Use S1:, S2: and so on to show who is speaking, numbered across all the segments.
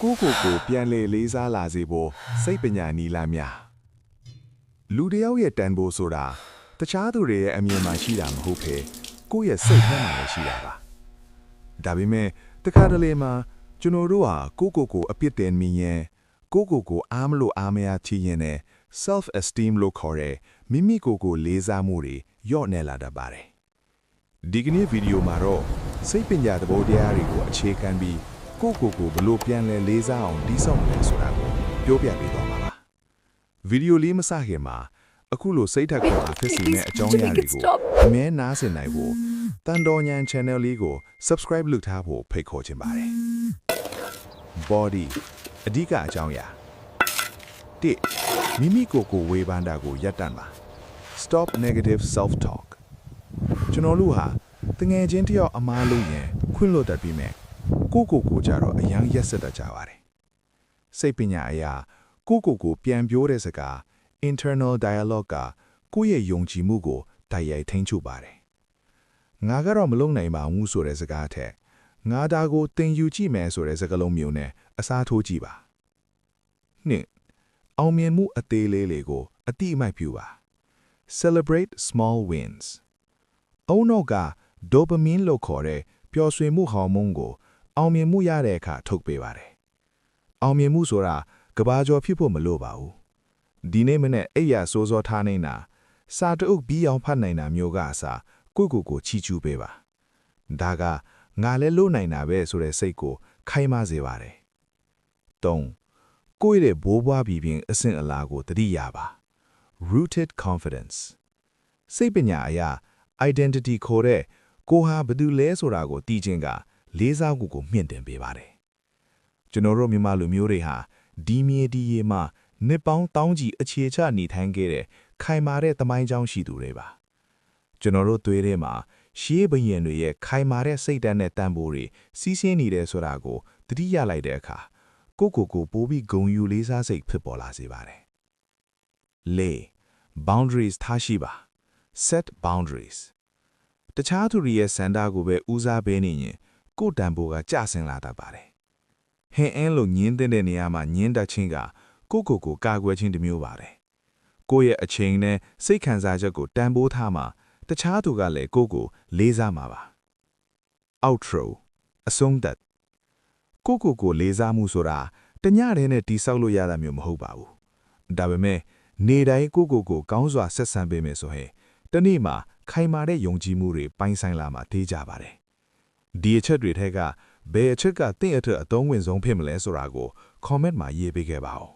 S1: ကိုပြန်လေလေးစားလာစေဖို့စိတ်ပညာနီလာများလူတယောက်ရဲ့တန်ဖိုးဆိုတာတခြားသူတွေရဲ့အမြင်မှရှိတာမဟုတ်ဘဲကိုယ့်ရဲ့စိတ်ထဲမှာလည်းရှိတာပါဒါပေမဲ့တခါတလေမှာကျွန်တော်တို့ဟာကိုအပြစ်တင်မိရင်ကိုအားမလို့အားမရချရင်နဲ့ self esteem လို့ခေါ်တဲ့မိမိကိုလေးစားမှုတွေညော့နေလာတတ်ပါတယ်ဒီကနေ့ဗီဒီယိုမှာတော့စိတ်ပညာသဘောတရားတွေကိုအခြေခံပြီးကိုဘလို့ပြန်လဲလေးစားအောင်တည်ဆောက်မယ်ဆိုတာကိုပြောပြပေးသွားမှာပါဗီဒီယိုလေးမစခင်မှာအခုလိုစိတ်ထက်ခေါ်ဖြစ်စီမဲ့အကြောင်းအရာတွေကိုအမြဲနားဆင်နိုင်ဖို့တန်တော်ညံ channel လေးကို subscribe လုပ်ထားဖို့ဖိတ်ခေါ်ချင်ပါတယ် body အဓိကအကြောင်းအရာ1မိမိကိုဝေဖန်တာကိုရပ်တန့်ပါ stop negative self talk ကျွန်တော်တို့ဟာတငယ်ချင်းတယောက်အမားလို့ရင်ခွင့်လွှတ်တတ်ပြီးမယ်ကိုကြတော့အယံရက်ဆက်တတ်ကြပါတယ်စိတ်ပညာအရာကိုပြန်ပြောတဲ့စကား internal dialogue ကကိုယ့်ရဲ့ယုံကြည်မှုကိုတိုက်ရိုက်ထိန်းချုပ်ပါတယ်ငါကတော့မလုံနိုင်ပါဘူးဆိုတဲ့စကားထက်ငါဒါကိုသင်ယူကြည့်မယ်ဆိုတဲ့စကားလုံးမျိုးနဲ့အစားထိုးကြည့်ပါ2အောင်မြင်မှုအသေးလေးတွေကိုအတိအမှတ်ပြုပါ celebrate small wins အုံနောက်က dopamine လို့ခေါ်တဲ့ပျော်ရွှင်မှုဟော်မုန်းကိုအောင်မြင်မှုရတဲ့အခါထုတ်ပေးပါတယ်အောင်မြင်မှုဆိုတာကဘာကျော်ဖြစ်ဖို့မလိုပါဘူးဒီနေ့မနေ့အိယာစိုးစောထားနေတာစာတအုပ်ပြီးအောင်ဖတ်နိုင်တာမျိုးကအစားကိုချီချူးပေးပါဒါကငါလည်းလို့နိုင်တာပဲဆိုတဲ့စိတ်ကိုခိုင်းမစေပါတယ်3ကိုယ့်ရဲ့ဘိုးဘွားပြီးပြင်အဆင့်အလားကိုတတိယပါ rooted confidence စိတ်ပညာအရာ identity ခေါ်တဲ့ကိုဟာဘယ်သူလဲဆိုတာကိုသိခြင်းကလေးစားမှုကိုမြင့်တင်ပေးပါတယ်ကျွန်တော်တို့မြန်မာလူမျိုးတွေဟာဒီမြေဒီရေမှာနှစ်ပေါင်းတောင်းကြီးအခြေချနေထိုင်ခဲ့တဲ့ခိုင်မာတဲ့သမိုင်းကြောင်းရှိသူတွေပါကျွန်တော်တို့သွေးထဲမှာရှေးဘရင်တွေရဲ့ခိုင်မာတဲ့စိတ်ဓာတ်နဲ့တန်ဖိုးတွေစီးဆင်းနေတယ်ဆိုတာကိုသတိရလိုက်တဲ့အခါကိုပိုးပြီးဂုဏ်ယူလေးစားစိတ်ဖြစ်ပေါ်လာစေပါတယ်4 boundaries ထားရှိပါ set boundaries တခြားသူတွေရဲ့စံတာကိုပဲဦးစားပေးနေရင်ကိုတန်ဖိုးကကျဆင်းလာတတ်ပါတယ်ဟင်းအင်းလို့ညင်းတဲ့နေရာမှာညင်းတတ်ခြင်းကကိုကာကွယ်ခြင်းတစ်မျိုးပါတယ်ကိုယ့်ရဲ့အချိန်နဲ့စိတ်ခံစားချက်ကိုတန်ဖိုးထားမှတခြားသူကလည်းကိုလေးစားမှာပါ outro အဆုံးသတ်ကိုလေးစားမှုဆိုတာတညတည်းနဲ့တိဆောက်လို့ရတာမျိုးမဟုတ်ပါဘူးဒါပေမဲ့နေတိုင်းကိုကောင်းစွာဆက်ဆံပေးမယ်ဆိုရင်တနေ့မှာခိုင်မာတဲ့ယုံကြည်မှုတွေပိုင်းဆိုင်လာမှာတေးကြပါတယ်ဒီအချက်တွေထက်ကဘယ်အချက်ကတင့်အထက်အသုံးဝင်ဆုံးဖြစ်မလဲဆိုတာကို comment မှာရေးပေးခဲ့ပါဦး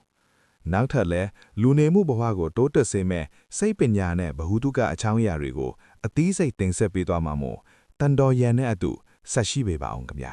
S1: နောက်ထပ်လည်းလူနေမှုဘဝကိုတိုးတက်စေမဲ့စိတ်ပညာနဲ့ဗဟုသုတအချောင်းအရာတွေကိုအသီးစိတ်တင်ဆက်ပေးသွားမှာမို့တန်တော်ရန်နဲ့အတူဆက်ရှိပေးပါအောင်ခင်ဗျာ